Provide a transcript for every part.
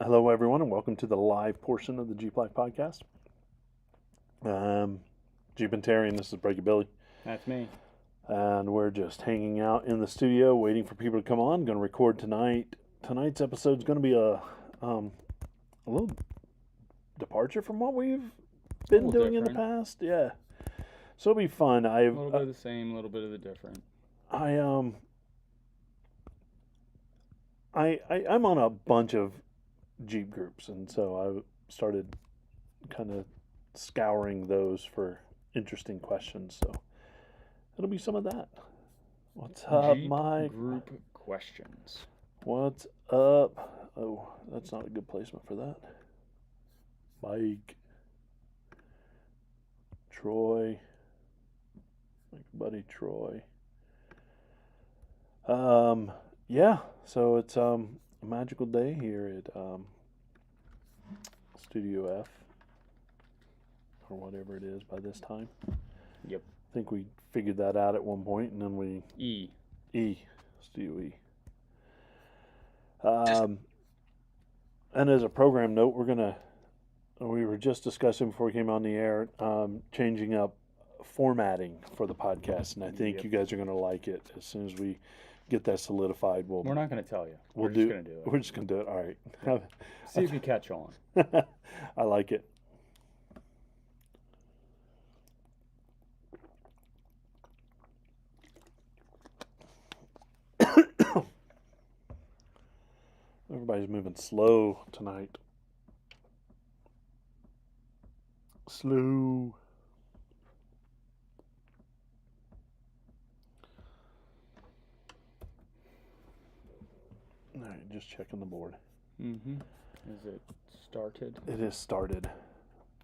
Hello, everyone, and welcome to the live portion of the Jeep Life podcast. Jeep and Terry, and this is Breaky Billy, That's me. and we're just hanging out in the studio, waiting for people to come on. Going to record tonight. Tonight's episode is going to be a little departure from what we've been doing in the past. Yeah, so it'll be fun. A little bit of the same, a little bit of the different. I'm on a bunch of Jeep groups, and so I started kind of scouring those for interesting questions. So it'll be some of that. What's up, Jeep Mike? Group questions. What's up? Oh, that's not a good placement for that. Mike, Troy, my buddy Troy. Yeah. So it's a magical day here at Studio F, or whatever it is by this time. Yep. I think we figured that out at one point, and then we Studio E. And as a program note, we were just discussing before we came on the air, changing up formatting for the podcast, and I think you guys are gonna like it. As soon as we get that solidified, we're not going to tell you. We're just going to do it. We're just gonna do it. All right. See if you catch on. I like it. Everybody's moving slow tonight. Slow. All right, just checking the board. Mm-hmm. Is it started? It is started.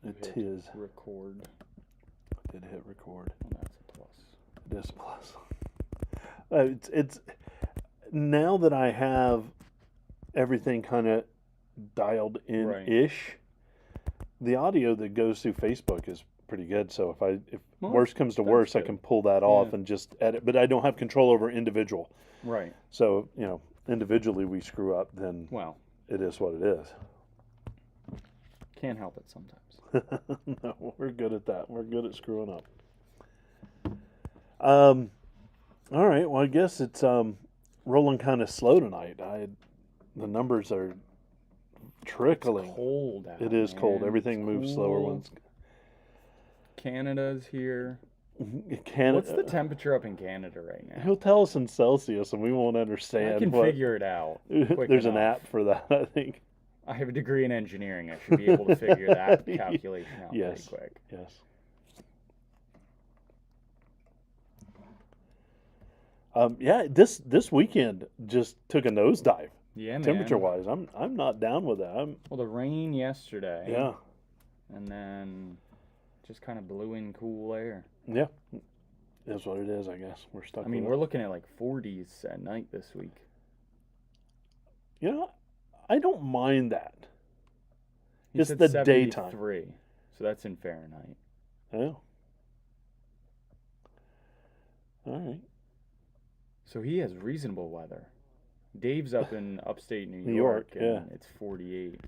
It is. Record. I did hit record. Well, that's a plus. It is a plus. It's now that I have everything kind of dialed in-ish, the audio that goes through Facebook is pretty good. So if worst comes to worst, I can pull that off and just edit. But I don't have control over individual. Right. So, individually we screw up, then it is what it is. Can't help it sometimes. No, we're good at that. We're good at screwing up. All right. Well, I guess it's rolling kind of slow tonight. The numbers are trickling. It's cold out. It is cold. Everything moves slower once. Canada's here. Canada. What's the temperature up in Canada right now? He'll tell us in Celsius, and we won't understand. I can figure it out. There's an app for that, I think. I have a degree in engineering. I should be able to figure that calculation out pretty quick. Yes. This weekend just took a nosedive. Yeah, man. Temperature-wise, I'm not down with that. Well, the rain yesterday. Yeah. And then just kind of blew in cool air. Yeah. That's what it is, I guess. We're stuck. I mean, we're looking at like 40s at night this week. I don't mind that. It's the daytime. So that's in Fahrenheit. Yeah. All right. So he has reasonable weather. Dave's up in upstate New York, and it's 48.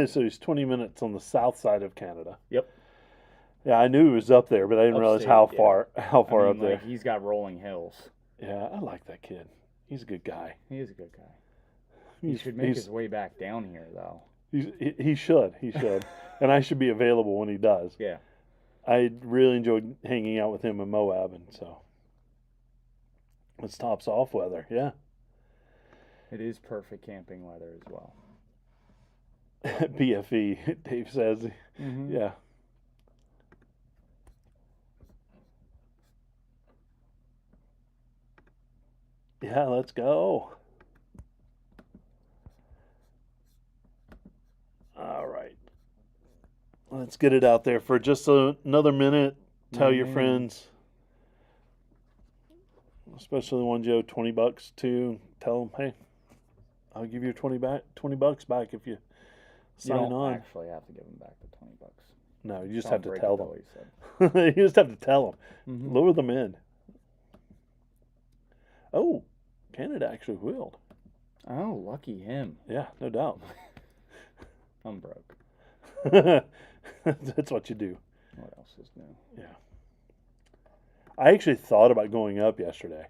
So he's 20 minutes on the south side of Canada. Yep. Yeah, I knew he was up there, but I didn't realize how far up there. He's got rolling hills. Yeah, I like that kid. He's a good guy. He is a good guy. He should make his way back down here, though. He should. And I should be available when he does. Yeah. I really enjoyed hanging out with him in Moab, and so it's tops off weather. Yeah. It is perfect camping weather as well. BFE, Dave says. Mm-hmm. Yeah. Yeah, let's go. All right. Let's get it out there for just another minute. Tell your friends, especially the ones you owe $20 to. Tell them, hey, I'll give you $20 back if you sign on. You don't actually have to give them back the $20. No, you just have to tell them. Said. You just have to tell them. Mm-hmm. Lure them in. Oh, Canada actually wheeled. Oh, lucky him. Yeah, no doubt. I'm broke. That's what you do. What else is new? Yeah. I actually thought about going up yesterday.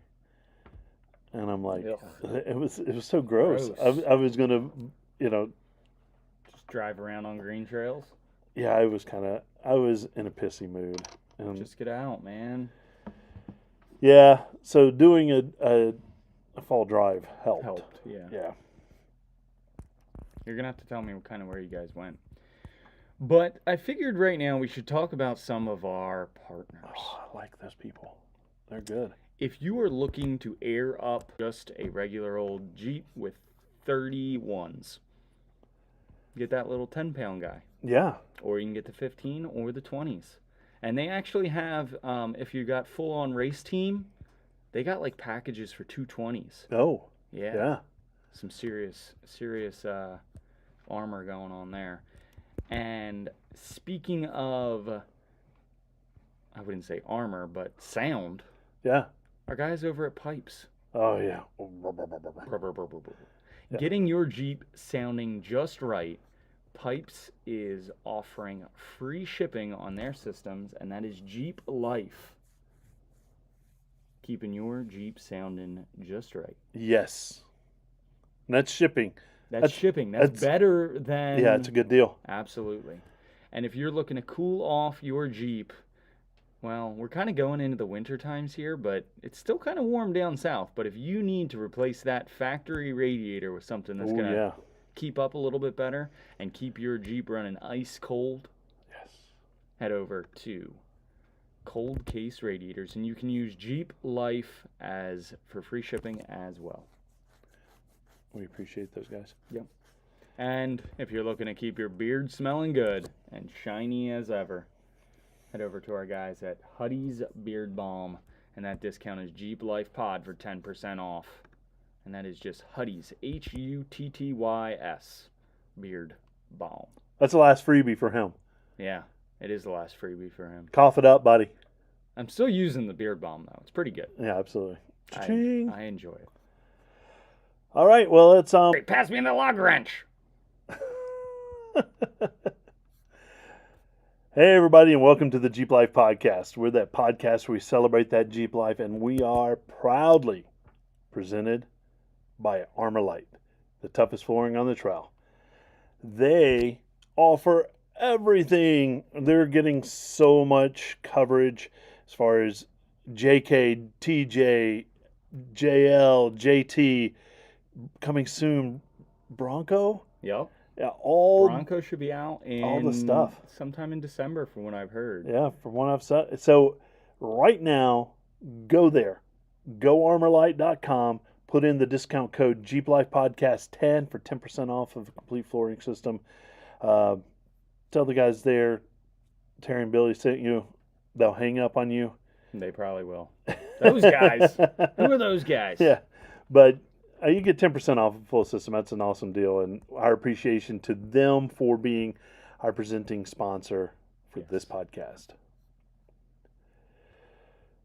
And I'm like, it was so gross. I was going to, just drive around on green trails. Yeah, I was in a pissy mood. And just get out, man. Yeah, so doing a fall drive helped. Yeah. Yeah. You're going to have to tell me kind of where you guys went. But I figured right now we should talk about some of our partners. Oh, I like those people. They're good. If you are looking to air up just a regular old Jeep with 31s, get that little 10-pound guy. Yeah. Or you can get the 15 or the 20s. And they actually have, if you got full-on race team, they got like packages for 220s. Oh. Yeah. Yeah. Some serious armor going on there. And speaking of, I wouldn't say armor, but sound. Yeah. Our guys over at Pipes. Oh, yeah. Getting your Jeep sounding just right, Pipes is offering free shipping on their systems, and that is Jeep Life. Keeping your Jeep sounding just right. Yes. And that's shipping. That's shipping. That's better than... Yeah, it's a good deal. Absolutely. And if you're looking to cool off your Jeep, well, we're kind of going into the winter times here, but it's still kind of warm down south. But if you need to replace that factory radiator with something that's going to keep up a little bit better and keep your Jeep running ice cold, head over to Cold Case Radiators, and you can use Jeep Life for free shipping as well. We appreciate those guys. Yep. And if you're looking to keep your beard smelling good and shiny as ever, head over to our guys at Huddy's Beard Balm, and that discount is Jeep Life Pod for 10% off. And that is just Huddy's, Huttys, Beard Balm. That's the last freebie for him. Yeah, it is the last freebie for him. Cough it up, buddy. I'm still using the Beard Balm, though. It's pretty good. Yeah, absolutely. I enjoy it. All right, well, it's... Hey, pass me the log wrench! Hey, everybody, and welcome to the Jeep Life Podcast. We're that podcast where we celebrate that Jeep life, and we are proudly presented by Armor Light, the toughest flooring on the trail. They offer everything. They're getting so much coverage as far as JK, TJ, JL, JT, coming soon, Bronco. Yep. Yeah, Bronco should be out in all the stuff sometime in December, from what I've heard. Yeah, from what I've said. So right now, go there, goarmorlight.com. Put in the discount code JeepLifePodcast10 for 10% off of a complete flooring system. Tell the guys there, Terry and Billy sent you. They'll hang up on you. They probably will. Those guys. Who are those guys? Yeah, but you get 10% off a full system. That's an awesome deal, and our appreciation to them for being our presenting sponsor for this podcast.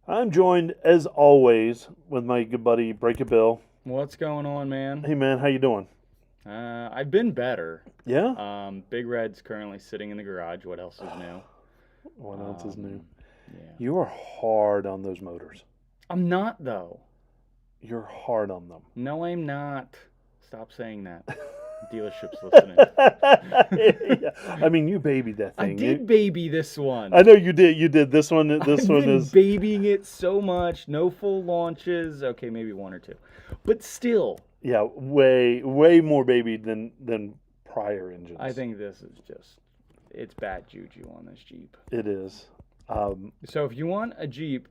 I'm joined, as always, with my good buddy Break a Bill. What's going on, man? Hey, man, how you doing? I've been better. Yeah? Big Red's currently sitting in the garage. What else is new? What else is new? Yeah. You are hard on those motors. I'm not, though. You're hard on them. No, I'm not. Stop saying that. Dealership's listening. Yeah. I mean, you babied that thing. I did baby this one. I know you did. You did. This one. This one is babying it so much. No full launches. Okay, maybe one or two, but still. Yeah, way more babied than prior engines. I think this is it's bad juju on this Jeep. It is. So if you want a Jeep,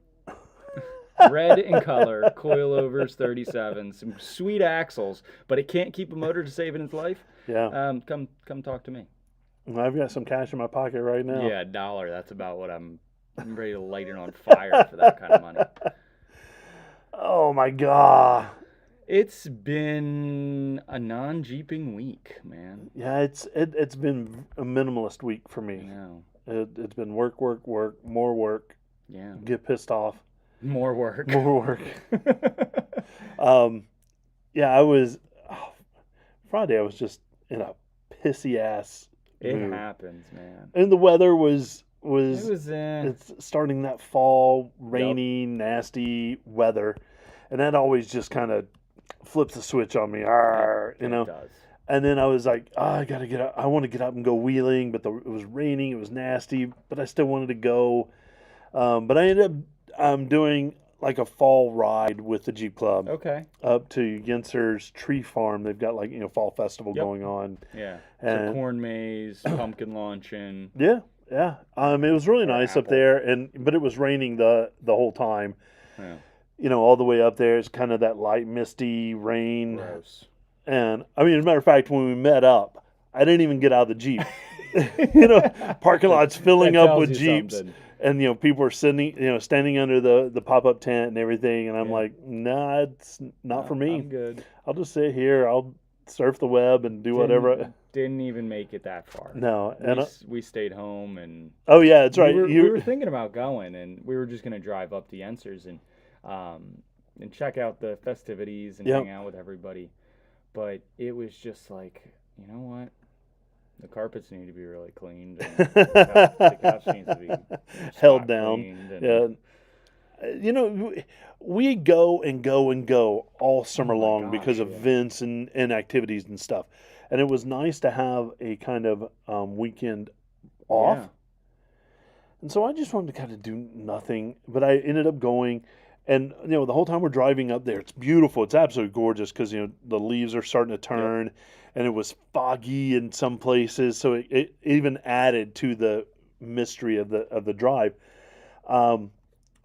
red in color, coilovers 37, some sweet axles, but it can't keep a motor to save it its life. Yeah. Come talk to me. I've got some cash in my pocket right now. Yeah, $1. That's about what I'm ready to light it on fire for that kind of money. Oh my God. It's been a non-Jeeping week, man. Yeah, it's been a minimalist week for me. Yeah. It's been work, more work. Yeah. Get pissed off. More work. Yeah, I was Friday I was just in a pissy ass It mood. happens, man. And the weather was It was it's starting that fall, rainy, nasty weather, and that always just kind of flips the switch on me. Arr, you know. It does. And then I was like, oh, I gotta get up. I want to get up and go wheeling, but it was raining. It was nasty, but I still wanted to go. But I ended up doing like a fall ride with the Jeep Club Okay. up to Yenser's Tree Farm. They've got like fall festival Yep. going on. Yeah. And So corn maze, pumpkin luncheon. yeah. It was really nice up apple. there, but it was raining the whole time. Yeah. All the way up there. It's kind of that light misty rain. Gross. And I mean, as a matter of fact, when we met up, I didn't even get out of the Jeep. Parking lot's filling That up with tells you Jeeps, something. and people are standing under the pop-up tent and everything. And I'm Yeah. like, nah, it's not for me. I'm good. I'll just sit here. I'll surf the web and do whatever. Didn't even make it that far. No, and We stayed home and oh yeah, that's right. we were thinking about going, and we were just gonna drive up to Yenser's and check out the festivities and Yep. hang out with everybody. But it was just like, you know what? The carpets need to be really cleaned. And the couch needs to be held spot down. cleaned and- Yeah. We go and go and go all summer Oh my long gosh, because of yeah. events and activities and stuff. And it was nice to have a kind of weekend off. Yeah. And so I just wanted to kind of do nothing. But I ended up going. And, the whole time we're driving up there, it's beautiful. It's absolutely gorgeous because, the leaves are starting to turn. And it was foggy in some places. So it even added to the mystery of the drive.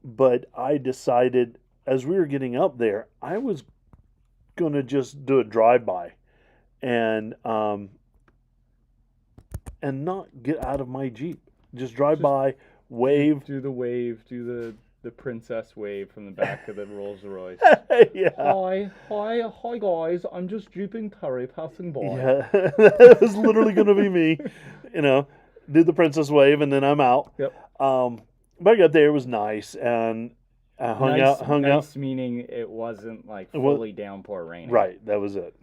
But I decided as we were getting up there, I was going to just do a drive-by and not get out of my Jeep. Just drive by, wave. Do the wave, do the princess wave from the back of the Rolls Royce. Yeah. Hi guys, I'm just Jeeping Perry passing by. Yeah. That was literally going to be me. Do the princess wave and then I'm out. Yep. But I got there, it was nice, and I hung out. Nice meaning it wasn't like fully downpour raining. Right, that was it.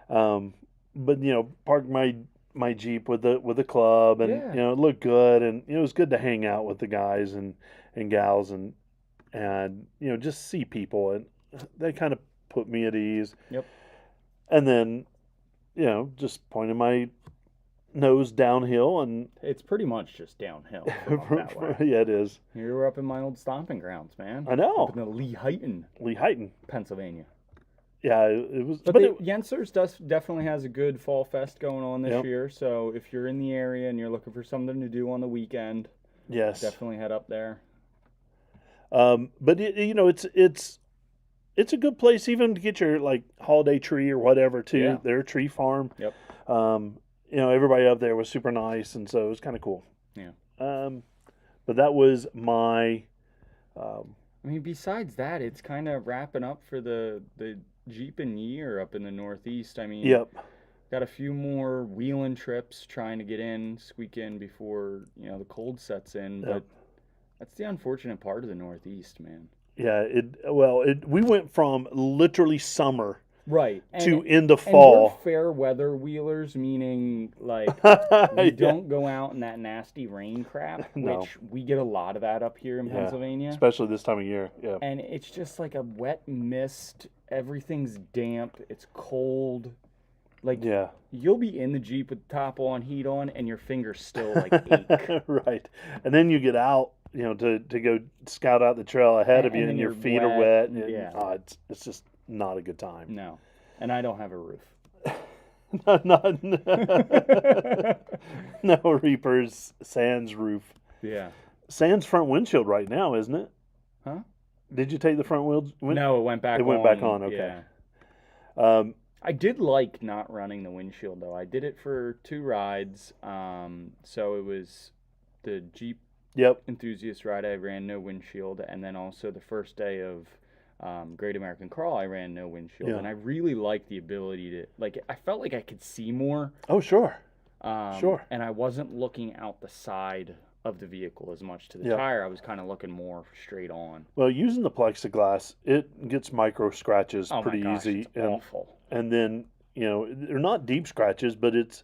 But parked my Jeep with the club, and it looked good, and it was good to hang out with the guys and gals, and just see people, and they kind of put me at ease. Yep. And then, just pointed my nose downhill, and it's pretty much just downhill from up that way. Yeah, it is. You were up in my old stomping grounds, man. I know. Up in the Lehighton, Pennsylvania. Yeah, it was. But Yenser's definitely has a good fall fest going on this year. So if you're in the area and you're looking for something to do on the weekend, yes, definitely head up there. But it's a good place even to get your holiday tree or whatever too. Yeah. They're a tree farm. Yep. Everybody up there was super nice, and so it was kind of cool. Yeah. But that was my. I mean, besides that, it's kind of wrapping up for the Jeeping year up in the Northeast. I mean, Yep. Got a few more wheeling trips trying to squeak in before the cold sets in. Yep. But that's the unfortunate part of the Northeast, man. Yeah. We went from literally summer right to into fall. And we're fair weather wheelers, meaning we don't go out in that nasty rain crap, No. which we get a lot of that up here in Pennsylvania. Especially this time of year. Yeah. And it's just like a wet mist. Everything's damp. It's cold. You'll be in the Jeep with the top on, heat on, and your fingers still ache. Right. And then you get out, to go scout out the trail ahead of you, and your feet are wet. And, it's just not a good time. No. And I don't have a roof. No Reaper's Sans roof. Yeah. Sans front windshield right now, isn't it? Huh? Did you take the front wheel? No, it went back on. It went back on, okay. Yeah. I did like not running the windshield, though. I did it for 2 rides. So it was the Jeep Enthusiast ride. I ran no windshield. And then also the first day of Great American Crawl, I ran no windshield. Yeah. And I really liked the ability to, I felt like I could see more. Oh, sure. Sure. And I wasn't looking out the side of the vehicle as much to the tire. I was kind of looking more straight on. Well, using the plexiglass, it gets micro scratches pretty easy. It's awful. And then they're not deep scratches, but it's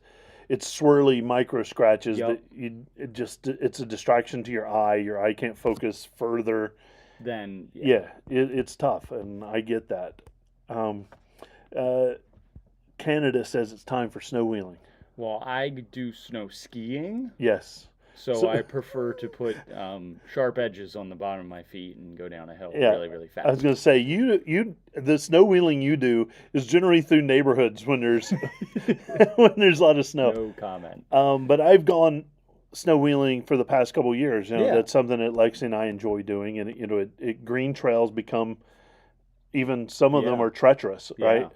swirly micro scratches Yep. that it's a distraction to your eye. Your eye can't focus further. Then It's tough, and I get that. Canada says it's time for snow wheeling. Well, I do snow skiing. Yes. So I prefer to put sharp edges on the bottom of my feet and go down a hill really, really fast. I was going to say the snow wheeling you do is generally through neighborhoods when there's when there's a lot of snow. No comment. But I've gone snow wheeling for the past couple of years. That's something that Lexi and I enjoy doing, and green trails become even some of them are treacherous, right?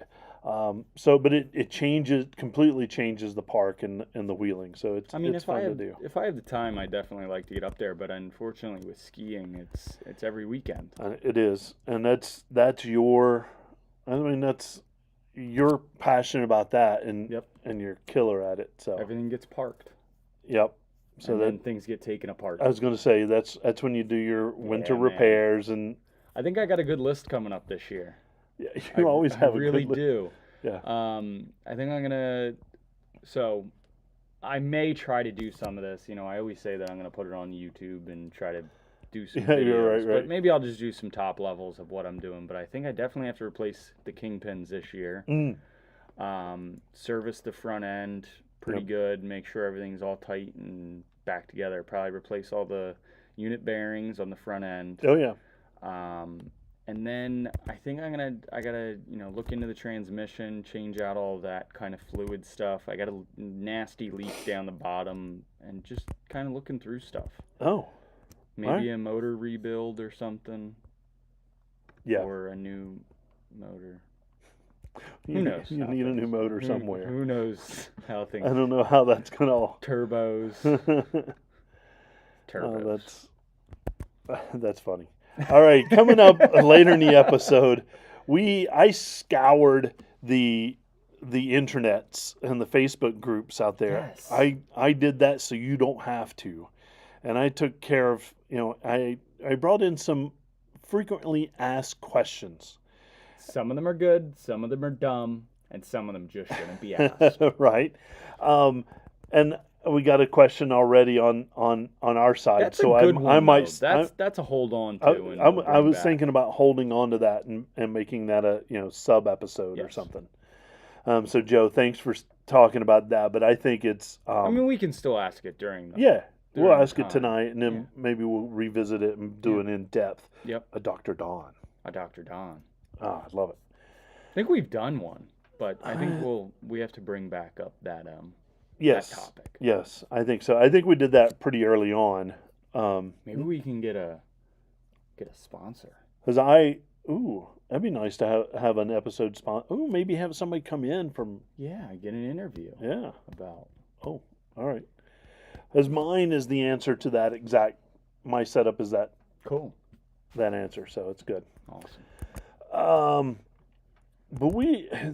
But it completely changes the park and the wheeling. So it's fun to do. If I have the time, I definitely like to get up there. But unfortunately, with skiing, it's every weekend. It is, and that's your. I mean, you're passionate about that, and you're killer at it. So everything gets parked. Yep. So then things get taken apart. I was going to say that's when you do your winter repairs, and I think I got a good list coming up this year. Yeah, you always have a good list. I really do. Yeah. I think I'm gonna. So, I may try to do some of this. I always say that I'm gonna put it on YouTube and try to do some videos. You're right. But maybe I'll just do some top levels of what I'm doing. But I think I definitely have to replace the kingpins this year. Service the front end pretty good. Make sure everything's all tight and back together. Probably replace all the unit bearings on the front end. Oh yeah. And then I think I gotta look into the transmission, change out all that kind of fluid stuff. I got a nasty leak down the bottom, and just kind of looking through stuff. Oh, maybe a motor rebuild or something. Yeah, or a new motor. Who knows? You need a new motor somewhere. Who knows how things? I don't know how that's gonna all. Turbos. Oh, that's funny. All right, coming up later in the episode, I scoured the internets and the Facebook groups out there. Yes. I did that so you don't have to, and I took care of. I brought in some frequently asked questions. Some of them are good, some of them are dumb, and some of them just shouldn't be asked. Right, and we got a question already on our side. That's a good one, I might. That's a hold on to. I was thinking about holding on to that and making that a sub episode or something. So Joe, thanks for talking about that. But I think it's. I mean, we can still ask it during. We'll ask it tonight, and then maybe we'll revisit it and do it in depth. Yep. A Dr. Don. Ah, I love it. I think we've done one, but I think we have to bring back up that Yes. that topic. Yes, I think so. I think we did that pretty early on. Maybe we can get a sponsor. Because that'd be nice to have an episode sponsor. Ooh, maybe have somebody come in from. Yeah, get an interview. Yeah. About. Oh, all right. Because mine is the answer to that exact. My setup is that. Cool. That answer, so it's good. Awesome. But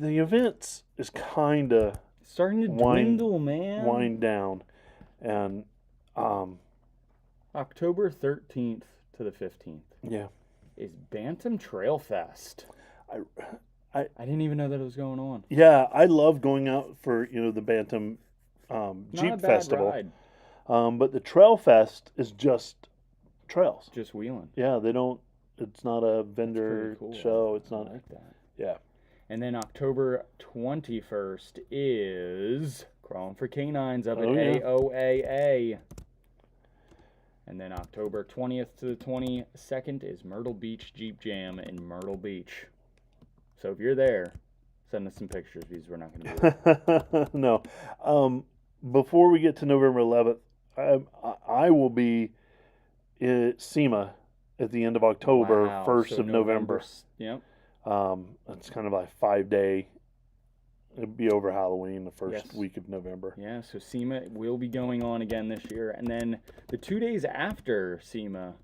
the events is kind of starting to dwindle, man. Wind down, and October 13th to the 15th. Yeah, is Bantam Trail Fest. I didn't even know that it was going on. Yeah, I love going out for the Bantam Jeep Festival. Ride. But the Trail Fest is just trails. Just wheeling. Yeah, they don't. It's not a vendor show. It's not like that. Yeah. And then October 21st is Crawling for Canines up at AOAA. And then October 20th to the 22nd is Myrtle Beach Jeep Jam in Myrtle Beach. So if you're there, send us some pictures because we're not going to be there. No. Before we get to November 11th, I will be at SEMA at the end of October, 1st of November. Yep. It's kind of like a 5-day. It'd be over Halloween, the first week of November. Yeah, so SEMA will be going on again this year. And then the 2 days after SEMA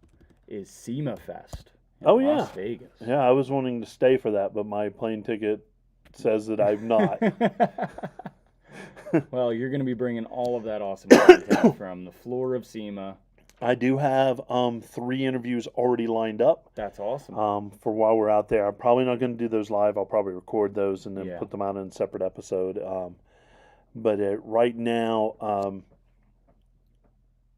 is SEMA Fest in Las Vegas. Yeah, I was wanting to stay for that, but my plane ticket says that I'm not. Well, you're going to be bringing all of that awesome content from the floor of SEMA I do have 3 interviews already lined up That's awesome. for while we're out there. I'm probably not going to do those live. I'll probably record those and then Yeah. put them out in a separate episode. But right now,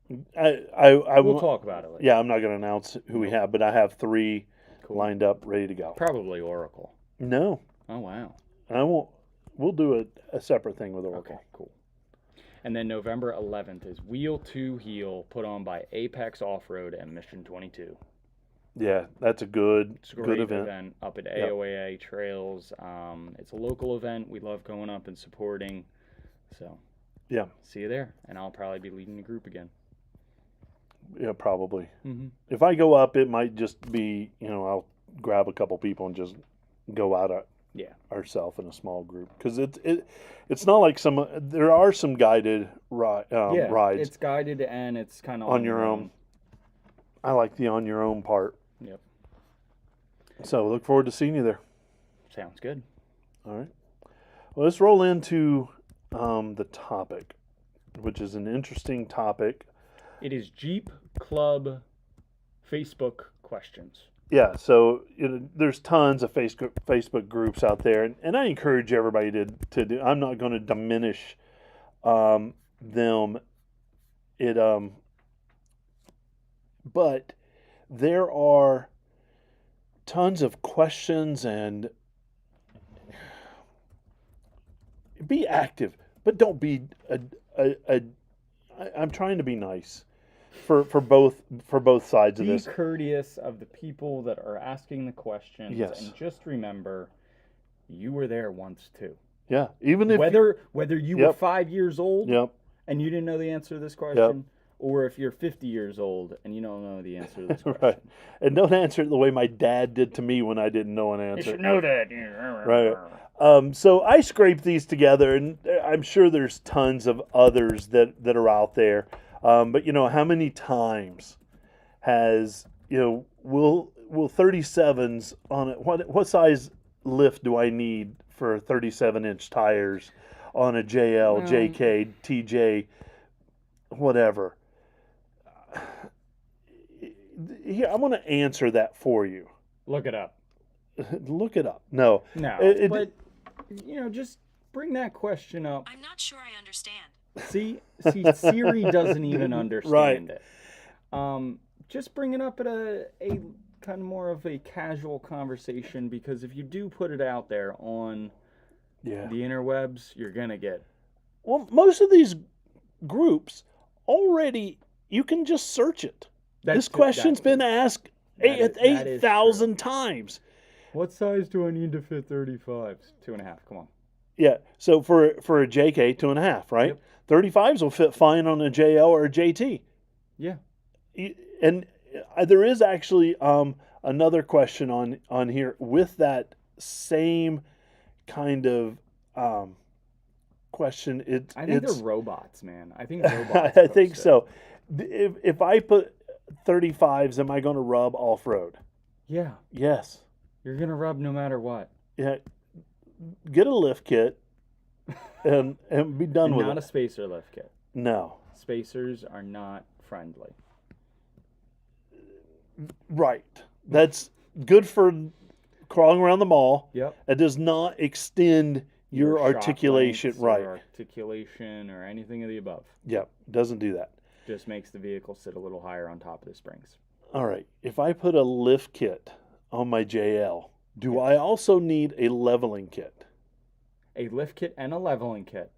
we'll talk about it later. Yeah, I'm not going to announce who we have, but I have 3 Cool. lined up, ready to go. Probably Oracle. No, Oh, wow. I won't. We'll do a separate thing with Oracle. Okay, cool. And then November 11th is Wheel to Heel, put on by Apex Off-Road and Mission 22. Yeah, that's a good Great event. up at AOAA Trails. It's a local event. We love going up and supporting. So, yeah, see you there. And I'll probably be leading the group again. Yeah, probably. Mm-hmm. If I go up, it might just be, I'll grab a couple people and just go out ourselves in a small group, because it's not like there are some guided rides. It's guided and it's kind of on your own. I like the on your own part. Yep. So look forward to seeing you there. Sounds good. All right. Well, let's roll into the topic, which is an interesting topic. It is Jeep Club Facebook questions. Yeah, so there's tons of Facebook groups out there, and I encourage everybody to do. I'm not going to diminish them. But there are tons of questions, and be active, but don't be I'm trying to be nice. For both sides of this. Be courteous of the people that are asking the questions. Yes. And just remember, you were there once too. Yeah. Even if whether you were 5 years old and you didn't know the answer to this question, or if you're 50 years old and you don't know the answer to this question. Right. And don't answer it the way my dad did to me when I didn't know an answer. You should know that. Right. So I scraped these together, and I'm sure there's tons of others that are out there. But how many times has will 37s on it? What size lift do I need for 37-inch tires on a JL, JK, TJ, whatever? Here, I'm going to answer that for you. Look it up. Look it up. No. But just bring that question up. I'm not sure I understand. See, Siri doesn't even understand it. Just bring it up at a kind of more of a casual conversation, because if you do put it out there on the interwebs, you're gonna get. Well, most of these groups already, you can just search it. This question's been asked 8,000 times. What size do I need to fit 35s? 2.5. Come on. Yeah, so for a JK, 2.5, right? Yep. 35s will fit fine on a JL or a JT. Yeah. And there is actually another question on here with that same kind of question. I think they're robots, man. I think robots. I think so. If I put 35s, am I going to rub off-road? Yeah. Yes. You're going to rub no matter what. Yeah. Get a lift kit and be done with it. Not a spacer lift kit. No. Spacers are not friendly. Right. That's good for crawling around the mall. Yep. It does not extend your articulation. Right. Or articulation or anything of the above. Yep. Doesn't do that. Just makes the vehicle sit a little higher on top of the springs. All right. If I put a lift kit on my JL, do I also need a leveling kit? A lift kit and a leveling kit.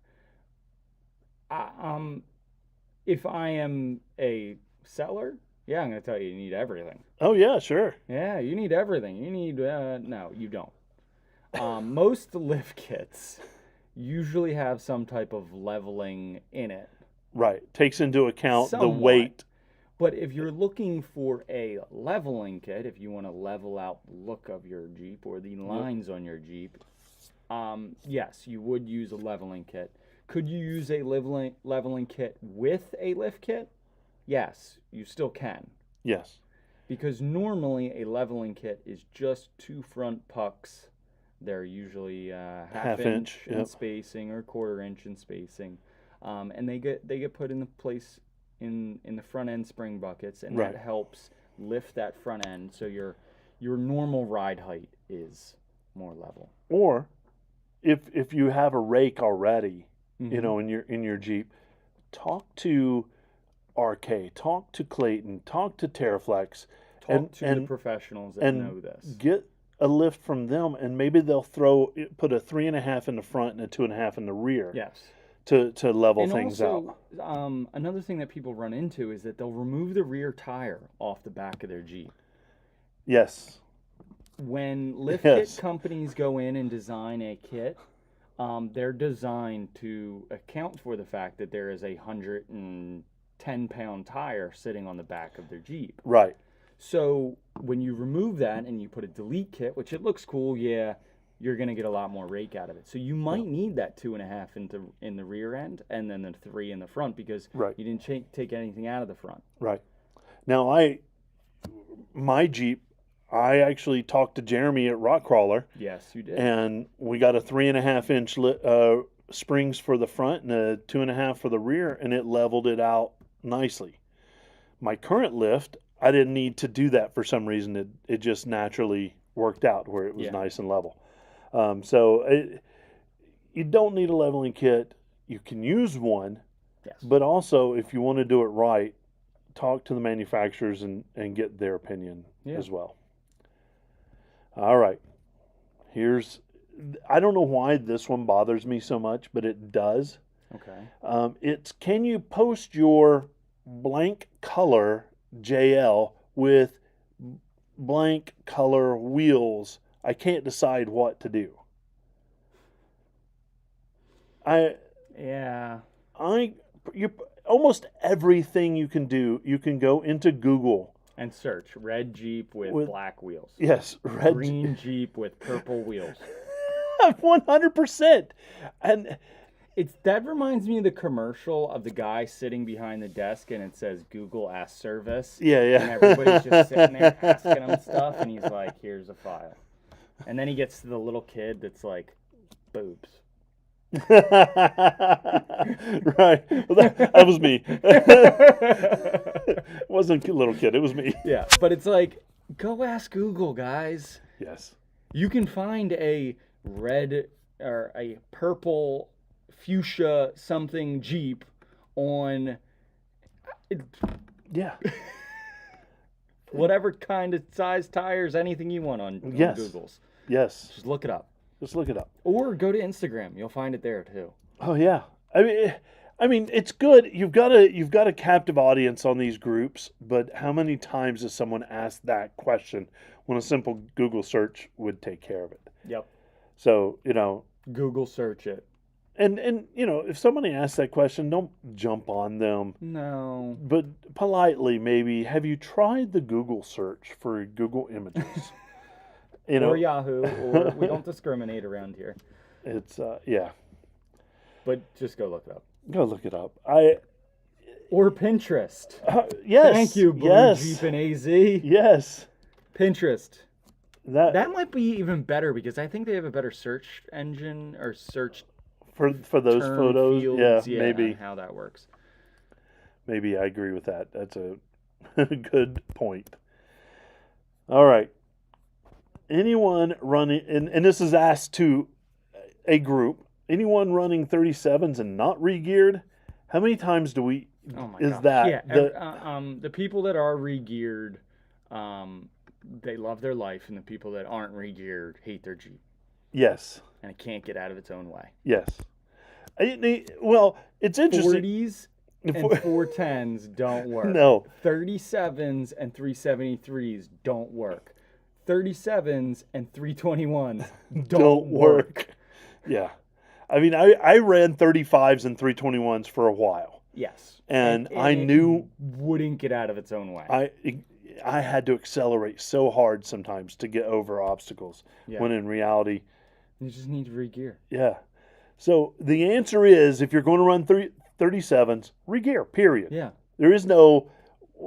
If I am a seller, I'm going to tell you need everything. Oh, yeah, sure. Yeah, you need everything. You need, no, you don't. Most lift kits usually have some type of leveling in it. Right. Takes into account Somewhat. The weight. But if you're looking for a leveling kit, if you want to level out the look of your Jeep or the lines on your Jeep, yes, you would use a leveling kit. Could you use a leveling kit with a lift kit? Yes, you still can. Yes. Because normally a leveling kit is just 2 front pucks. They're usually half inch in spacing or 1/4 inch in spacing, and they get put in place in the front end spring buckets, and Right. that helps lift that front end so your normal ride height is more level. Or if you have a rake already, Mm-hmm. you know, in your Jeep, talk to RK, talk to Clayton, talk to Terraflex, Talk to the professionals that know this. get a lift from them, and maybe they'll put a 3.5 in the front and a 2.5 in the rear. Yes. To level And things also, out. Another thing that people run into is that they'll remove the rear tire off the back of their Jeep. Yes. When lift Yes. kit companies go in and design a kit, they're designed to account for the fact that there is a 110-pound tire sitting on the back of their Jeep. Right. So when you remove that and you put a delete kit, which it looks cool, yeah, you're going to get a lot more rake out of it. So you might need that 2.5 in the rear end and then the 3 in the front because Right. you didn't take anything out of the front. Right. Now my Jeep, I actually talked to Jeremy at Rock Crawler, Yes, you did. and we got a 3.5-inch springs for the front and a 2.5 for the rear, and it leveled it out nicely. My current lift, I didn't need to do that for some reason. It just naturally worked out where it was nice and level. You don't need a leveling kit. You can use one, Yes. but also if you want to do it right, talk to the manufacturers and get their opinion as well. All right. I don't know why this one bothers me so much, but it does. Okay. It's, can you post your blank color JL with blank color wheels? I can't decide what to do. Almost everything you can do, you can go into Google and search red Jeep with black wheels. Yes, green Jeep with purple wheels. 100%. And that reminds me of the commercial of the guy sitting behind the desk and it says Google Ask Service. Yeah. And everybody's just sitting there asking him stuff and he's like, here's a file. And then he gets to the little kid that's like, boobs. Right. Well, that was me. It wasn't a little kid. It was me. Yeah. But it's like, go ask Google, guys. Yes. You can find a red or a purple fuchsia something Jeep on whatever kind of size tires, anything you want on Google's. Yes. Just look it up. Just look it up. Or go to Instagram. You'll find it there too. Oh yeah. I mean, it's good. You've got a captive audience on these groups, but how many times has someone asked that question when a simple Google search would take care of it? Yep. So, Google search it. And if somebody asks that question, don't jump on them. No. But politely, maybe, have you tried the Google search for Google Images? Or Yahoo, or we don't discriminate around here. It's But just go look it up. Go look it up. Or Pinterest. Yes. Thank you, Blue Jeep and AZ. Yes. Pinterest. That might be even better because I think they have a better search engine or search for those photos. Fields, maybe how that works. Maybe I agree with that. That's a good point. All right. Anyone running, and this is asked to a group, anyone running 37s and not re-geared, how many times do we, that? Yeah, the people that are re-geared, they love their life, and the people that aren't re-geared hate their Jeep. Yes. And it can't get out of its own way. Yes. Well, it's interesting. 40s and 410s don't work. No. 37s and 373s don't work. 37s and 321s don't work. Yeah. I mean, I ran 35s and 321s for a while. Yes. And I knew wouldn't get out of its own way. I had to accelerate so hard sometimes to get over obstacles when in reality you just need to re-gear. Yeah. So the answer is, if you're going to run 37s, re-gear, period. Yeah. There is no,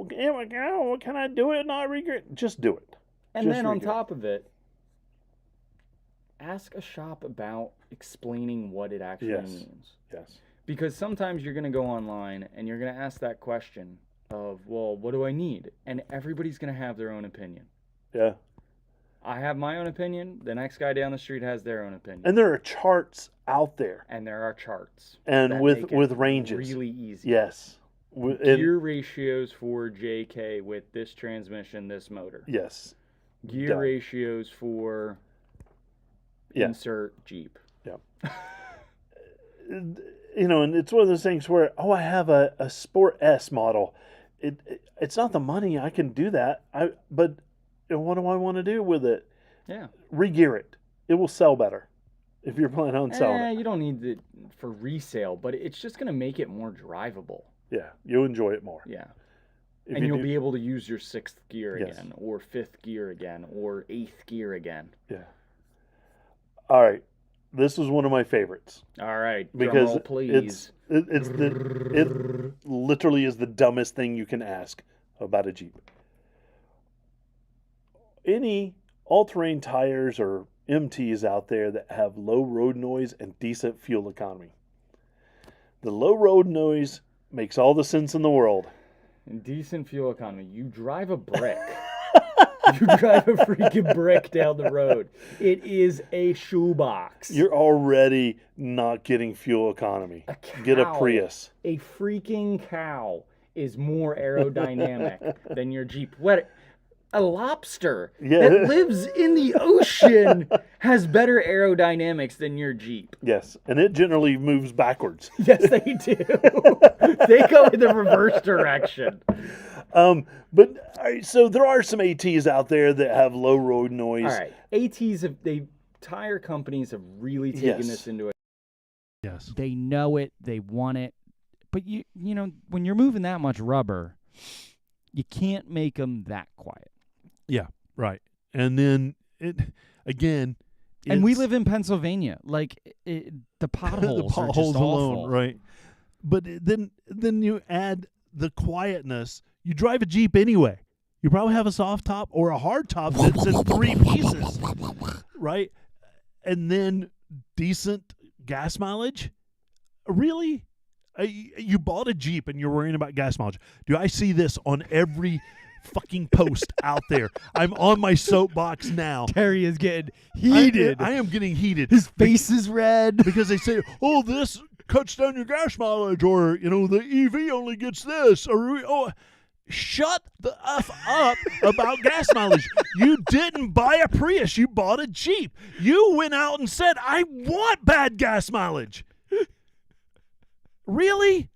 can I do it not re-gear? Just do it. And then on top of it, ask a shop about explaining what it actually means. Yes. Because sometimes you're going to go online and you're going to ask that question of, well, what do I need? And everybody's going to have their own opinion. Yeah. I have my own opinion. The next guy down the street has their own opinion. And there are charts out there. And there are charts. And with ranges. Really easy. Yes. Gear ratios for JK with this transmission, this motor. Yes. Gear ratios for insert Jeep. Yeah. You know, and it's one of those things where, I have a Sport S model. It's not the money. I can do that. But what do I want to do with it? Yeah. Regear it. It will sell better if you're planning on selling it. You don't need it for resale, but it's just going to make it more drivable. Yeah, you'll enjoy it more. Yeah. And you'll be able to use your 6th gear again, or 5th gear again, or 8th gear again. Yeah. All right. This was one of my favorites. All right. Because roll, please. it literally is the dumbest thing you can ask about a Jeep. Any all-terrain tires or MTs out there that have low road noise and decent fuel economy. The low road noise makes all the sense in the world. And decent fuel economy. You drive a brick. You drive a freaking brick down the road. It is a shoebox. You're already not getting fuel economy. Get a Prius. A freaking cow is more aerodynamic than your Jeep. What? A lobster that lives in the ocean has better aerodynamics than your Jeep. Yes, and it generally moves backwards. Yes, they do. They go in the reverse direction. So there are some ATs out there that have low road noise. All right, ATs tire companies have really taken this into it. Yes, they know it, they want it, but you know when you're moving that much rubber, you can't make them that quiet. Yeah, right. And then and we live in Pennsylvania. Like the potholes are just alone, awful. Right? But then you add the quietness. You drive a Jeep anyway. You probably have a soft top or a hard top that's in 3 pieces, right? And then decent gas mileage. Really? You bought a Jeep and you're worrying about gas mileage. Do I see this on every fucking post out there? I'm on my soapbox now. Terry is getting heated. I am getting heated. His face is red because they say, "Oh, this cuts down your gas mileage," or the EV only gets this, or shut the F up about gas mileage. You didn't buy a Prius. You bought a Jeep. You went out and said, "I want bad gas mileage." Really?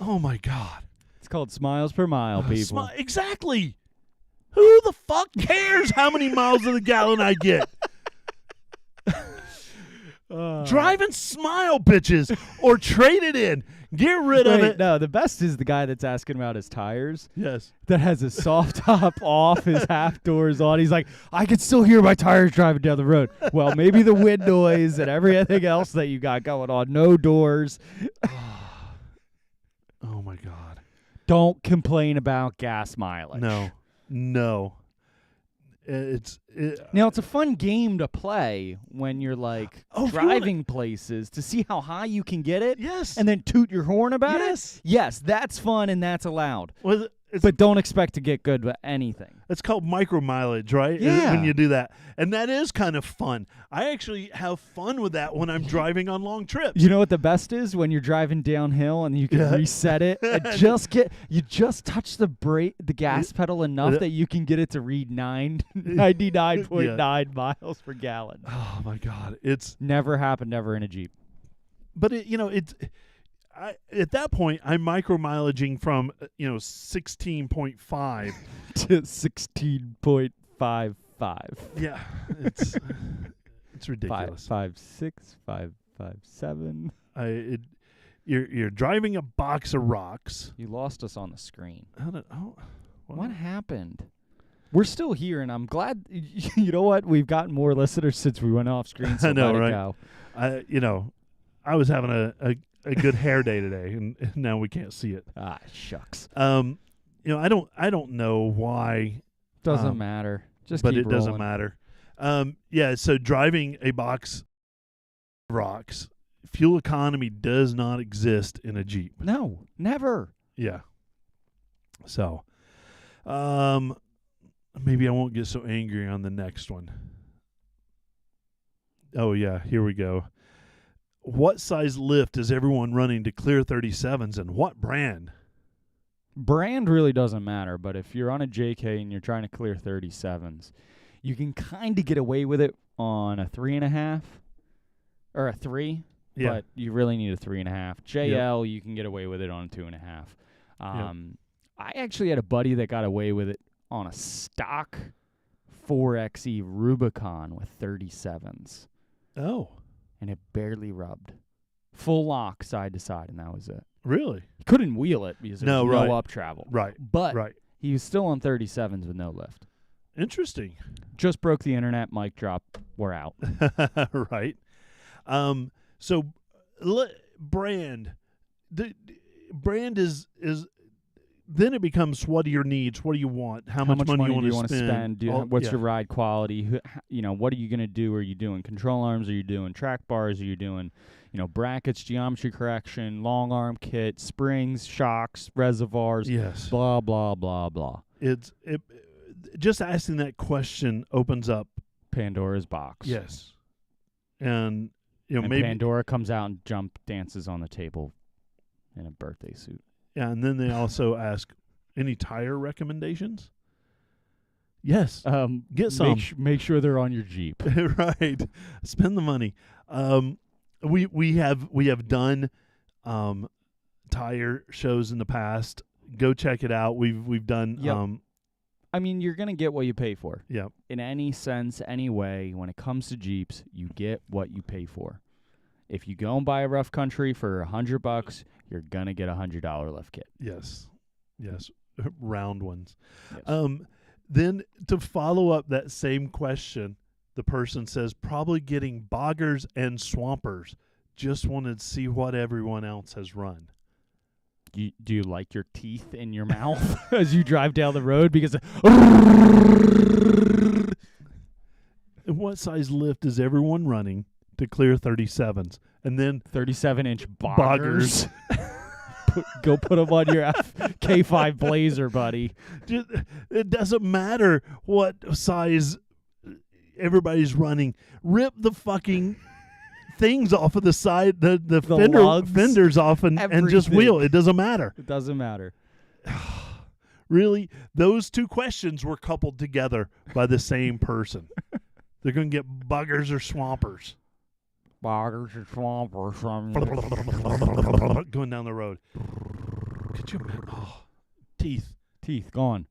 Oh my God. It's called smiles per mile, people. Exactly. Who the fuck cares how many miles to the gallon I get? Drive and smile, bitches, or trade it in. Get rid of it. No, the best is the guy that's asking about his tires. Yes. That has his soft top off, his half doors on. He's like, I can still hear my tires driving down the road. Well, maybe the wind noise and everything else that you got going on. No doors. Oh, my God. Don't complain about gas mileage. No. Now, it's a fun game to play when you're like driving places to see how high you can get it. Yes. And then toot your horn about it. Yes, that's fun and that's allowed. Well, but don't expect to get good with anything. It's called micro mileage, right? Yeah. When you do that. And that is kind of fun. I actually have fun with that when I'm driving on long trips. You know what the best is? When you're driving downhill and you can reset it and you just touch the gas pedal enough that you can get it to read 99.9 miles per gallon. Oh my God. It's never happened ever in a Jeep. But at that point, I'm micro-mileaging from 16.5 to 16.55. Yeah, it's ridiculous. 5.56, 5.57. You're driving a box of rocks. You lost us on the screen. What happened? We're still here, and I'm glad. You know what? We've gotten more listeners since we went off screen. So I know, let right? It go. I was having a good hair day today, and now we can't see it. Ah, shucks. I don't know why. Doesn't matter. Just but keep it doesn't rolling. matter. So driving a box of rocks, fuel economy does not exist in a Jeep. No, never. Yeah. So, maybe I won't get so angry on the next one. Oh, yeah, here we go. What size lift is everyone running to clear 37s and what brand? Brand really doesn't matter, but if you're on a JK and you're trying to clear 37s, you can kind of get away with it on a 3.5 or a 3, Yeah. but you really need a 3.5. JL, you can get away with it on a 2.5. I actually had a buddy that got away with it on a stock 4xe Rubicon with 37s. Oh, And it barely rubbed. Full lock side to side, and that was it. really? He couldn't wheel it because there was right. no up travel. Right. But Right. he was still on 37s with no lift. Interesting. Just broke the internet, mic drop, we're out. Right. So brand. Brand is then it becomes what are your needs? What do you want? How much money do you want to spend? What's your ride quality? What are you going to do? Are you doing control arms? Are you doing track bars? Are you doing, brackets, geometry correction, long arm kit, springs, shocks, reservoirs, Yes. blah, blah, blah, blah. Just asking that question opens up. Pandora's box. Yes. And And maybe Pandora comes out and dances on the table in a birthday suit. yeah, and then they also ask any tire recommendations? Yes. Get some. Make sure they're on your Jeep. Right. Spend the money. We have done tire shows in the past. Go check it out. We've done Yep. I mean, you're going to get what you pay for. yeah. In any sense, any way, when it comes to Jeeps, you get what you pay for. If you go and buy a Rough Country for $100, you're going to get a $100 lift kit. Yes. Round ones. Yes. Then to follow up that same question, the person says probably getting boggers and swampers. Just wanted to see what everyone else has run. Do you like your teeth in your mouth as you drive down the road? Because And what size lift is everyone running to clear 37s? And then 37-inch boggers. Go put them on your K5 Blazer, buddy. It doesn't matter what size everybody's running. Rip the fucking things off of the side, the fenders off, and just everything. wheel. It doesn't matter. It doesn't matter. Really, those two questions were coupled together by the same person. They're going to get buggers or swampers. Boggers or swampers. Going down the road. Could you imagine? Oh, teeth. Teeth gone.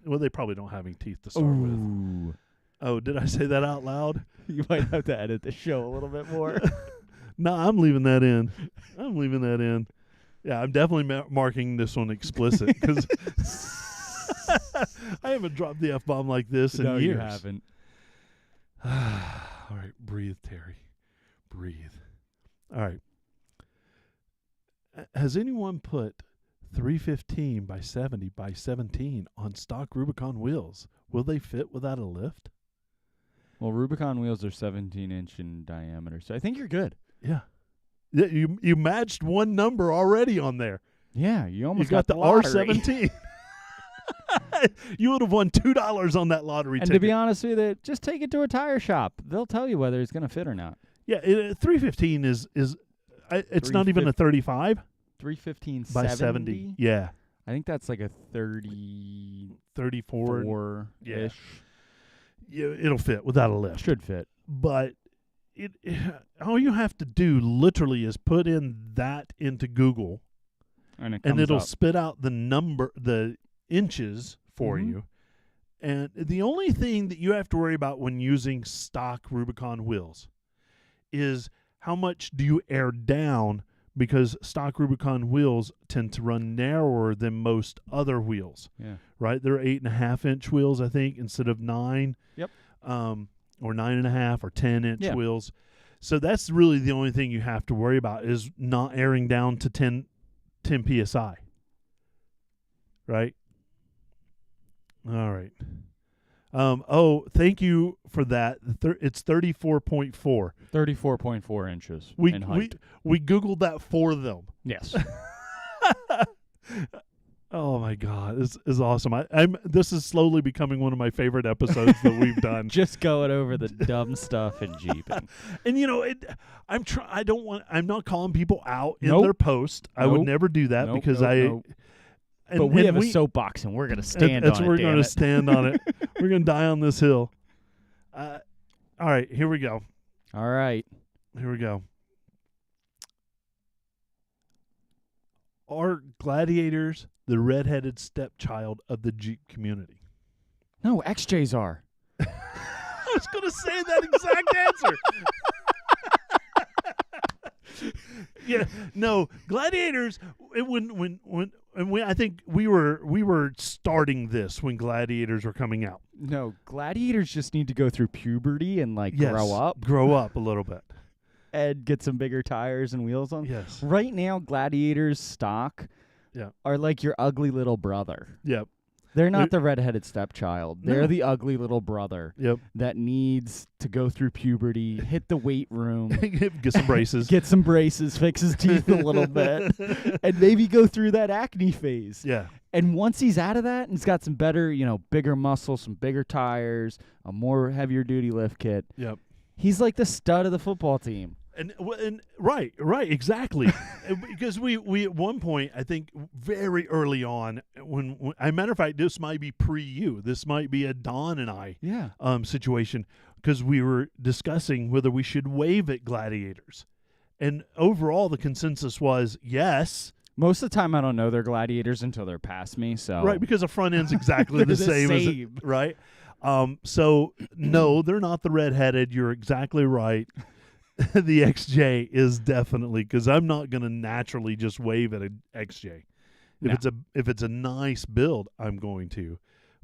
Well, they probably don't have any teeth to start with. Ooh. Oh, did I say that out loud? You might have to edit the show a little bit more. No, I'm leaving that in. Yeah, I'm definitely marking this one explicit because I haven't dropped the F-bomb like this in No, years. you haven't. All right, breathe, Terry. Breathe. All right. Has anyone put 315 by 70 by 17 on stock Rubicon wheels? Will they fit without a lift? Well, Rubicon wheels are 17-inch in diameter, so I think you're good. Yeah. You matched one number already on there. Yeah, you almost got the lottery. R17. You would have won $2 on that lottery And ticket. to be honest with you, just take it to a tire shop. They'll tell you whether it's going to fit or not. Yeah, 315 is it's not even a 35 315 by 70. Yeah, I think that's like a 34-ish. 34. Yeah, it'll fit without a lift. Should fit. But all you have to do literally is put in that into Google, And it'll up. spit out the inches for Mhm. you. And the only thing that you have to worry about when using stock Rubicon wheels is how much do you air down, because stock Rubicon wheels tend to run narrower than most other wheels. Yeah. Right? They're 8.5-inch wheels, I think, instead of 9. Yep. Or 9.5 or 10-inch Yeah. wheels. So that's really the only thing you have to worry about is not airing down to 10 psi. Right? All right. Thank you for that. It's 34.4. 34.4 inches We in height. we Googled that for them. Yes. Oh my God, this is awesome. This is slowly becoming one of my favorite episodes that we've done. Just going over the dumb stuff in Jeeping. And I'm not calling people out in Nope. their post. I would Nope. never do that Nope, because nope. But we have a soapbox and we're going to stand that's on it. we're damn going to it. stand on it. We're going to die on this hill. All right, here we go. All right. Here we go. Are gladiators the redheaded stepchild of the Jeep community? No, XJs are. I was going to say that exact answer. Yeah, no, gladiators. I think we were starting this when gladiators were coming out. No, gladiators just need to go through puberty and grow up a little bit. and get some bigger tires and wheels on. Yes. Right now, gladiators stock are like your ugly little brother. Yep. They're not the redheaded stepchild. They're No. the ugly little brother Yep. that needs to go through puberty, hit the weight room, Get some braces. get some braces, fix his teeth a little bit, and maybe go through that acne phase. Yeah. And once he's out of that and he's got some better, bigger muscle, some bigger tires, a more heavier duty lift kit, Yep. he's like the stud of the football team. And right, exactly. Because we at one point, I think very early on, when as a matter of fact, this might be pre-you. This might be a Don and I situation, because we were discussing whether we should wave at gladiators, and overall the consensus was yes. Most of the time, I don't know they're gladiators until they're past me. So Right, because the front end's exactly the They're the same as same. right. So no, they're not the redheaded. You're exactly right. The XJ is definitely, because I'm not going to naturally just wave at an XJ. If it's a nice build, I'm going to,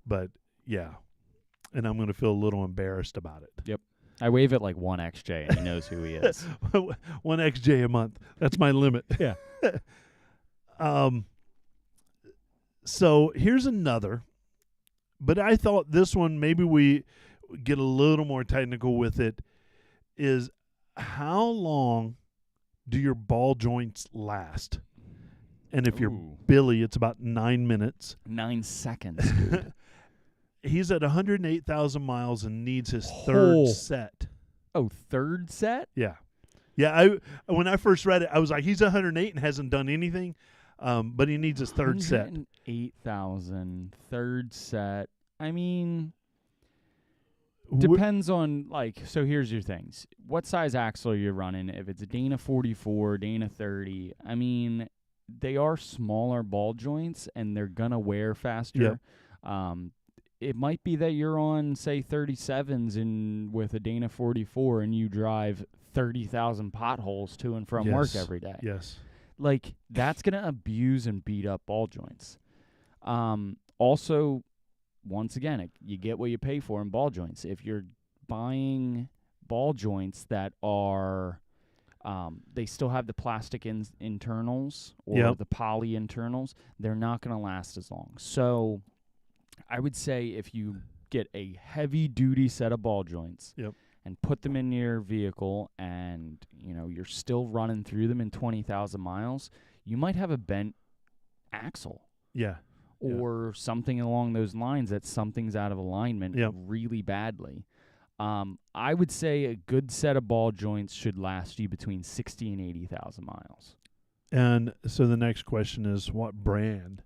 but yeah, and I'm going to feel a little embarrassed about it. Yep. I wave at like one XJ and he knows who he is. One XJ a month. That's my limit. Yeah. So here's another, but I thought this one, maybe we get a little more technical with it, is how long do your ball joints last? And if you're Ooh. Billy, it's about 9 minutes. 9 seconds, dude. He's at 108,000 miles and needs his third set. Oh, third set? Yeah. Yeah, when I first read it, I was like, he's 108 and hasn't done anything, but he needs his third set. 108,000, third set. I mean, depends on, so here's your things. What size axle are you running? If it's a Dana 44, Dana 30, I mean, they are smaller ball joints and they're going to wear faster. It might be that you're on, say, 37s with a Dana 44 and you drive 30,000 potholes to and from work every day. Yes. That's going to abuse and beat up ball joints. Also, once again, you get what you pay for in ball joints. If you're buying ball joints that are, they still have the plastic internals or the poly internals, they're not going to last as long. So I would say if you get a heavy-duty set of ball joints and put them in your vehicle and, you're still running through them in 20,000 miles, you might have a bent axle. Yeah. Or something along those lines that something's out of alignment really badly. I would say a good set of ball joints should last you between 60 and 80,000 miles. And so the next question is, what brand?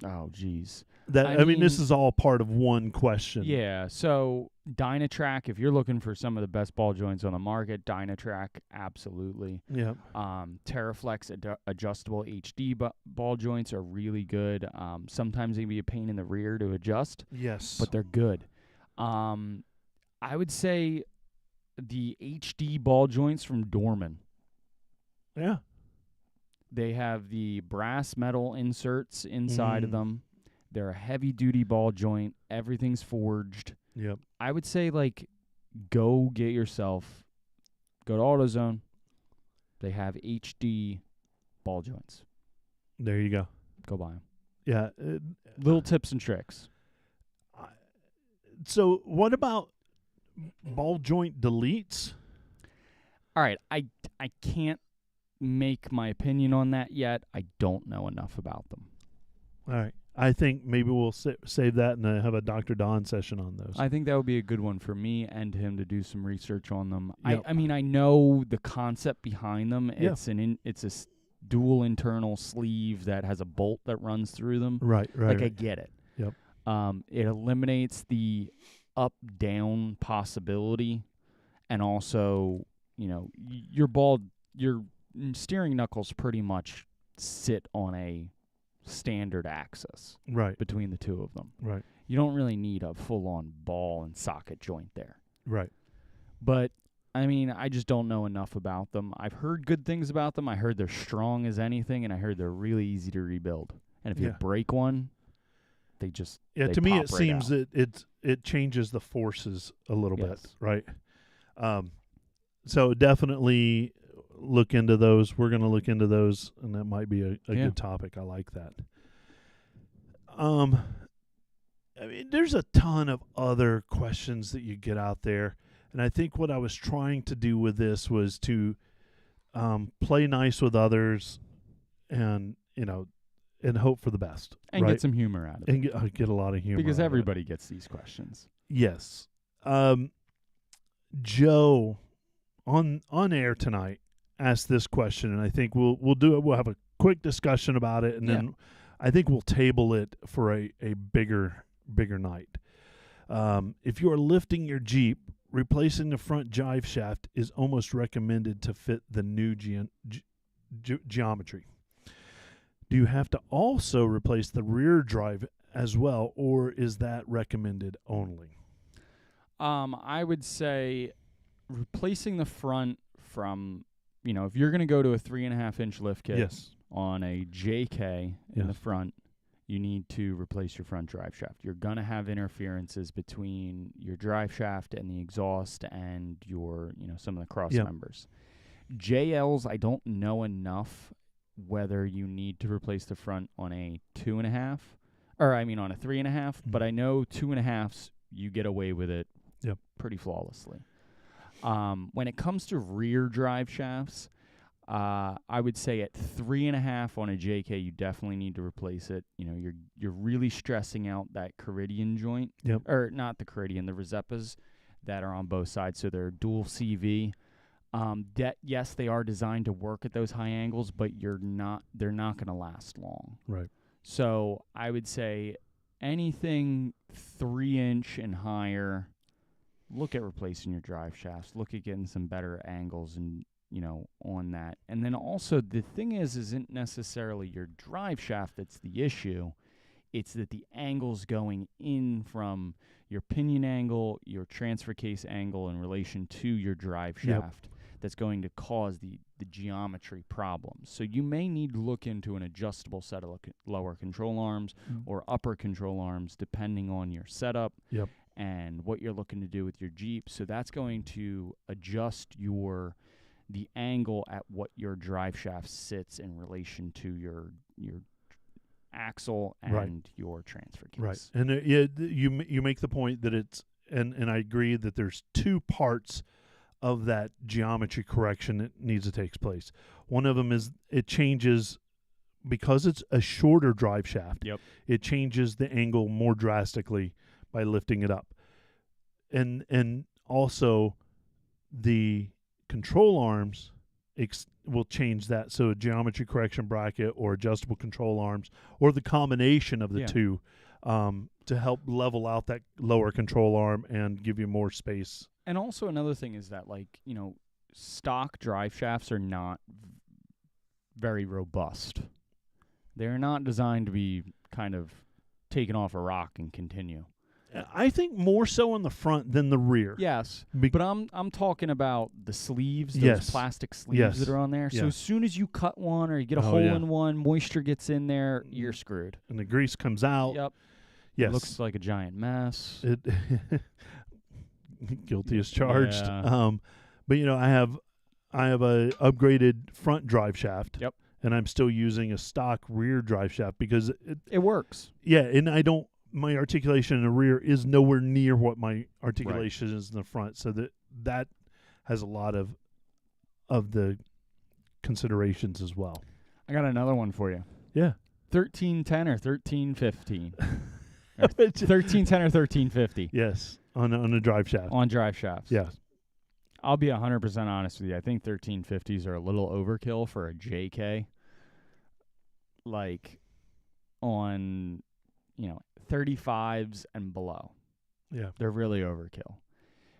Oh, geez. I mean, this is all part of one question. Yeah, so Dynatrac, if you're looking for some of the best ball joints on the market, Dynatrac, absolutely. Yeah. TerraFlex adjustable HD ball joints are really good. Sometimes they can be a pain in the rear to adjust. Yes. But they're good. I would say the HD ball joints from Dorman. Yeah. They have the brass metal inserts inside of them. They're a heavy-duty ball joint. Everything's forged. Yep. I would say, go to AutoZone. They have HD ball joints. There you go. Go buy them. Yeah. Little tips and tricks. So what about ball joint deletes? All right, I can't make my opinion on that yet. I don't know enough about them. All right. I think maybe we'll save that and have a Dr. Don session on those. I think that would be a good one for me and him to do some research on them. Yep. I mean, I know the concept behind them. Yeah. It's a dual internal sleeve that has a bolt that runs through them. Right. Like I get it. Yep. It eliminates the up-down possibility, and also, your steering knuckles pretty much sit on a standard axis Right. between the two of them. Right. You don't really need a full-on ball and socket joint there. Right. But, I mean, I just don't know enough about them. I've heard good things about them. I heard they're strong as anything, and I heard they're really easy to rebuild. And if you Yeah. break one, they just Yeah, they to me pop it right seems out. that it changes the forces a little bit, Yes. right? So definitely look into those. We're going to look into those, and that might be a Yeah. good topic. I like that. I mean, there's a ton of other questions that you get out there, and I think what I was trying to do with this was to play nice with others, and and hope for the best, And right? get some humor out of it. And get a lot of humor Because out of it. everybody gets these questions. Yes. Joe on air tonight asked this question, and I think we'll do it. We'll have a quick discussion about it, and then I think we'll table it for a bigger night. If you are lifting your Jeep, replacing the front drive shaft is almost recommended to fit the new geometry. Do you have to also replace the rear drive as well, or is that recommended only? I would say replacing the front from, if you're going to go to a 3.5-inch lift kit Yes. on a JK in the Yes. front, you need to replace your front drive shaft. You're going to have interferences between your drive shaft and the exhaust and your, some of the cross members. JLs, I don't know enough whether you need to replace the front on a 2.5, on a 3.5, but I know 2.5s, you get away with it pretty flawlessly. When it comes to rear drive shafts, I would say at 3.5 on a JK, you definitely need to replace it. You're really stressing out that Ceridian joint, or not the Ceridian, the Rezepas that are on both sides. So they're dual CV. Yes, they are designed to work at those high angles, but they're not going to last long. Right. So I would say anything 3-inch and higher, look at replacing your drive shafts. Look at getting some better angles and on that. And then also the thing isn't necessarily your drive shaft that's the issue. It's that the angles going in from your pinion angle, your transfer case angle in relation to your drive shaft that's going to cause the geometry problems. So you may need to look into an adjustable set of lower control arms or upper control arms depending on your setup and what you're looking to do with your Jeep. So that's going to adjust the angle at what your drive shaft sits in relation to your axle and your transfer case. Right. And you make the point that it's and I agree that there's two parts of that geometry correction that needs to take place. One of them is it changes because it's a shorter drive shaft. It changes the angle more drastically by lifting it up. And also the control arms will change that. So a geometry correction bracket or adjustable control arms or the combination of the two to help level out that lower control arm and give you more space. And also another thing is that, stock drive shafts are not very robust. They're not designed to be kind of taken off a rock and continue. I think more so on the front than the rear. Yes, but I'm talking about the sleeves, those plastic sleeves that are on there. So as soon as you cut one or you get a hole in one, moisture gets in there, you're screwed. And the grease comes out. Yep. Yes. It looks like a giant mess. Guilty as charged. Yeah. But I have a upgraded front drive shaft. Yep. And I'm still using a stock rear drive shaft because it works. Yeah, and I don't my articulation in the rear is nowhere near what my articulation is in the front. So that has a lot of the considerations as well. I got another one for you. Yeah. 1310 or 1315. 1310 or 1350. Yes, on a drive shaft. On drive shafts. Yeah. I'll be 100% honest with you. I think 1350s are a little overkill for a JK. Like on, 35s and below. Yeah. They're really overkill.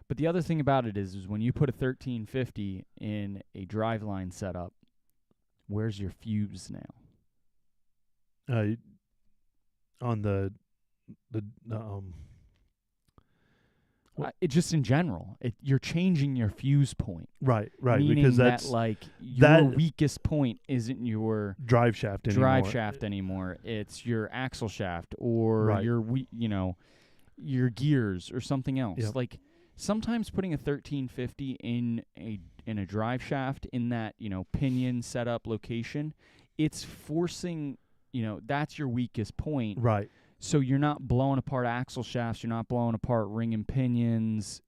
But the other thing about it is when you put a 1350 in a driveline setup, where's your fuse now? On the it just in general, you're changing your fuse point. right, Meaning because that's that like your weakest point isn't your drive shaft anymore. It's your axle shaft or your gears or something else. Yep. Like sometimes putting a 1350 in a drive shaft in that, pinion setup location, it's forcing, that's your weakest point. Right. So you're not blowing apart axle shafts, you're not blowing apart ring and pinions,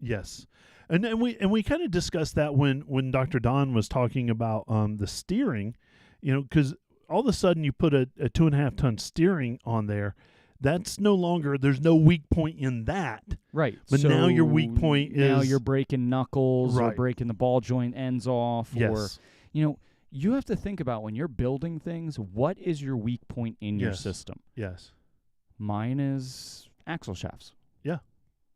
Yes. And we kind of discussed that when Dr. Don was talking about the steering, because all of a sudden you put a 2.5 ton steering on there. That's no longer, there's no weak point in that. Right. But so now your weak point is... Now you're breaking knuckles or Right. breaking the ball joint ends off. Yes. Or, you have to think about when you're building things, what is your weak point in your system? Yes. Mine is axle shafts. Yeah.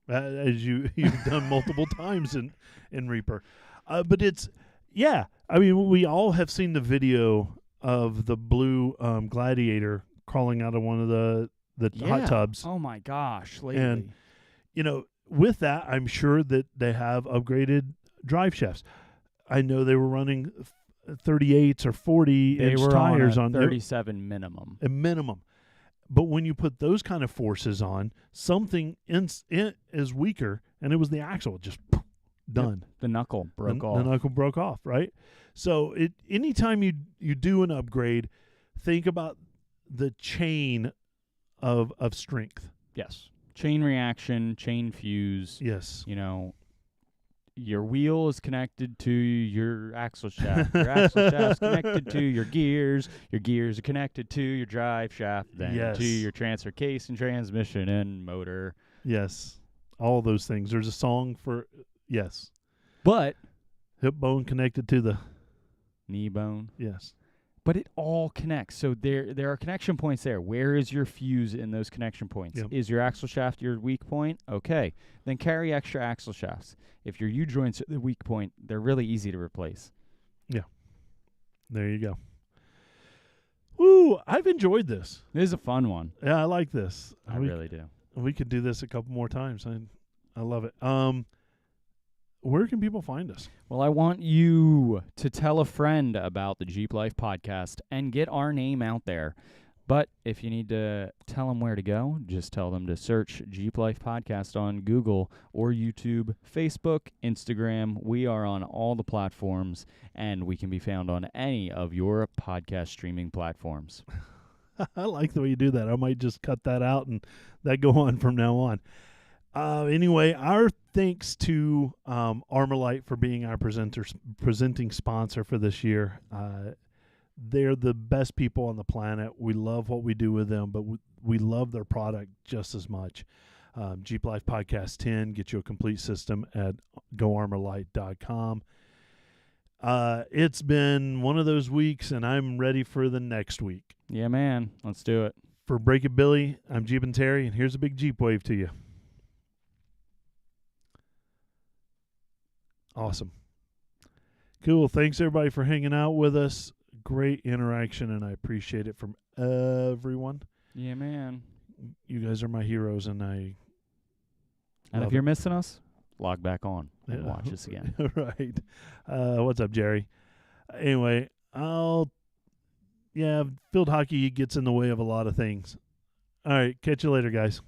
As you've done multiple times in Reaper. But it's, yeah. I mean, we all have seen the video of the blue Gladiator crawling out of one of the hot tubs. Oh my gosh, lately. And with that, I'm sure that they have upgraded drive shafts. I know they were running 38s or 40-inch tires on 37 minimum. A minimum. But when you put those kind of forces on, something is weaker, and it was the axle. Just done. Yep. The knuckle broke off. The knuckle broke off, right? So anytime you do an upgrade, think about the chain of strength. Yes. Chain reaction, chain fuse. Yes. Your wheel is connected to your axle shaft. Your axle shaft's connected to your gears. Your gears are connected to your drive shaft, then Yes. to your transfer case and transmission and motor. Yes. All those things. There's a song for, yes. But Hip bone connected to the, knee bone. yes. But it all connects. So there are connection points there. Where is your fuse in those connection points? Yep. Is your axle shaft your weak point? Okay. Then carry extra axle shafts. If your U-joints are the weak point, they're really easy to replace. Yeah. There you go. Woo, I've enjoyed this. This is a fun one. Yeah, I like this. I really do. We could do this a couple more times. I love it. Where can people find us? Well, I want you to tell a friend about the Jeep Life podcast and get our name out there. But if you need to tell them where to go, just tell them to search Jeep Life Podcast on Google or YouTube, Facebook, Instagram. We are on all the platforms, and we can be found on any of your podcast streaming platforms. I like the way you do that. I might just cut that out and that go on from now on. Anyway, our thanks to Armalite for being our presenting sponsor for this year. They're the best people on the planet. We love what we do with them, but we love their product just as much. Jeep Life Podcast 10, get you a complete system at goarmalite.com. It's been one of those weeks, and I'm ready for the next week. Yeah, man. Let's do it. For Break It Billy, I'm Jeep and Terry, and here's a big Jeep wave to you. Awesome. Cool. Thanks, everybody, for hanging out with us. Great interaction, and I appreciate it from everyone. Yeah, man. You guys are my heroes, and And if you're missing us, log back on and watch us again. Right. What's up, Jerry? Anyway, field hockey gets in the way of a lot of things. All right. Catch you later, guys.